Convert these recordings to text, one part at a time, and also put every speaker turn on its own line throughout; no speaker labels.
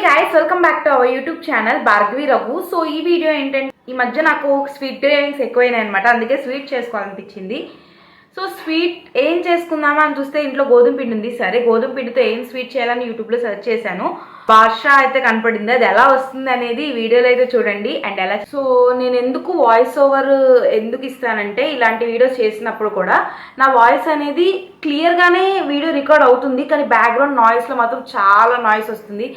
guys, welcome back to our YouTube channel Bhargavi Raghu. So ఈ video ఏంటంటే ఈ మధ్య నాకు స్వీట్ క్రేవింగ్స్ ఎక్కువైనాయి అన్నమాట. అందుకే స్వీట్ చేసుకోవాలనిపించింది. సో స్వీట్ ఏం చేసుకుందామా అని చూస్తే ఇంట్లో గోధుమ పిండి ఉంది. సరే గోధుమ పిండితో ఏం స్వీట్ చేయాలని యూట్యూబ్లో సెర్చ్ చేశాను. బాద్షా అయితే కనపడింది. అది ఎలా వస్తుంది అనేది ఈ వీడియోలో అయితే చూడండి. అండ్ ఎలా సో నేను ఎందుకు వాయిస్ ఓవర్ ఎందుకు ఇస్తానంటే ఇలాంటి వీడియోస్ చేసినప్పుడు కూడా నా వాయిస్ అనేది క్లియర్గానే వీడియో రికార్డ్ అవుతుంది, కానీ బ్యాక్గ్రౌండ్ నాయిస్లో మాత్రం చాలా నాయిస్ వస్తుంది.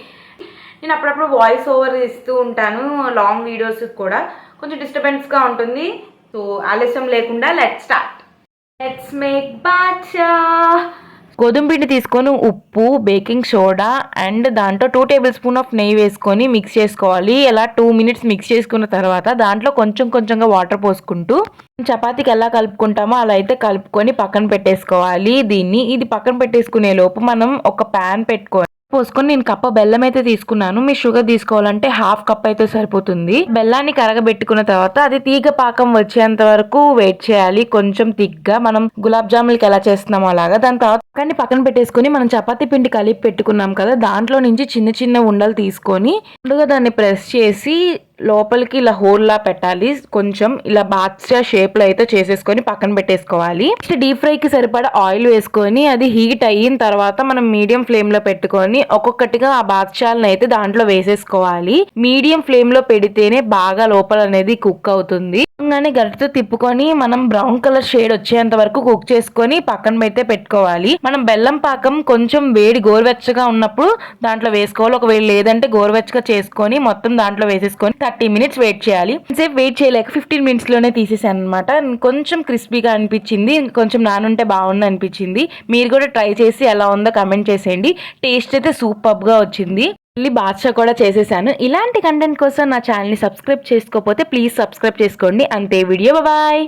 నేను అప్పుడప్పుడు వాయిస్ ఓవర్ ఇస్తూ ఉంటాను లాంగ్ వీడియోస్ కూడా, కొంచెం డిస్టర్బెన్స్గా ఉంటుంది. సో ఆలస్యం లేకుండా లెట్స్ మేక్ బాద్షా. గోధుమ పిండి తీసుకొని ఉప్పు, బేకింగ్ సోడా అండ్ దాంట్లో 2 టేబుల్ స్పూన్ ఆఫ్ నెయ్యి వేసుకొని మిక్స్ చేసుకోవాలి. ఇలా 2 మినిట్స్ మిక్స్ చేసుకున్న తర్వాత దాంట్లో కొంచెంగా వాటర్ పోసుకుంటూ చపాతీకి ఎలా కలుపుకుంటామో అలా అయితే కలుపుకొని పక్కన పెట్టేసుకోవాలి. ఇది పక్కన పెట్టేసుకునే లోపు మనం ఒక ప్యాన్ పోసుకొని నేను కప్ప బెల్లం అయితే తీసుకున్నాను. మీ షుగర్ తీసుకోవాలంటే 1/2 కప్ అయితే సరిపోతుంది. బెల్లాన్ని కరగబెట్టుకున్న తర్వాత అది తీగ పాకం వచ్చేంత వరకు వెయిట్ చేయాలి. కొంచెం తిగ్గా మనం గులాబ్ జాములకి ఎలా చేస్తున్నామో అలాగా. దాని తర్వాత పక్కన పెట్టేసుకొని మనం చపాతీ పిండి కలిపి పెట్టుకున్నాం కదా, దాంట్లో నుంచి చిన్న ఉండలు తీసుకొని ముందుగా దాన్ని ప్రెస్ చేసి లోపలికి ఇలా హోల్ లా పెట్టాలి. కొంచెం ఇలా బాద్షా షేప్ లో అయితే చేసేసుకొని పక్కన పెట్టేసుకోవాలి. డీప్ ఫ్రై కి సరిపడా ఆయిల్ వేసుకొని అది హీట్ అయిన తర్వాత మనం మీడియం ఫ్లేమ్ లో పెట్టుకొని ఒక్కొక్కటిగా ఆ బాద్షాలను అయితే దాంట్లో వేసేసుకోవాలి. మీడియం ఫ్లేమ్ లో పెడితేనే బాగా లోపల అనేది కుక్ అవుతుంది. గరిటతో తిప్పుకొని మనం బ్రౌన్ కలర్ షేడ్ వచ్చేంత వరకు కుక్ చేసుకొని పక్కన అయితే పెట్టుకోవాలి. మనం బెల్లం పాకం కొంచెం వేడి గోరువెచ్చగా ఉన్నప్పుడు దాంట్లో వేసుకోవాలి. ఒకవేళ లేదంటే గోరువెచ్చగా చేసుకొని మొత్తం దాంట్లో వేసేసుకొని 30 మినిట్స్ వెయిట్ చేయాలి. సేపు వెయిట్ చేయలేక 15 మినిట్స్ లోనే తీసేసాను అనమాట. కొంచెం క్రిస్పీగా అనిపించింది, కొంచెం నానుంటే బాగుంది అనిపించింది. మీరు కూడా ట్రై చేసి ఎలా ఉందో కమెంట్ చేసేయండి. టేస్ట్ అయితే సూపర్ గా వచ్చింది. మళ్ళీ బాద్షా కూడా చేసేసాను. ఇలాంటి కంటెంట్ కోసం నా ఛానల్ని సబ్స్క్రైబ్ చేసుకోకపోతే ప్లీజ్ సబ్స్క్రైబ్ చేసుకోండి. అంతే, వీడియో బాయ్.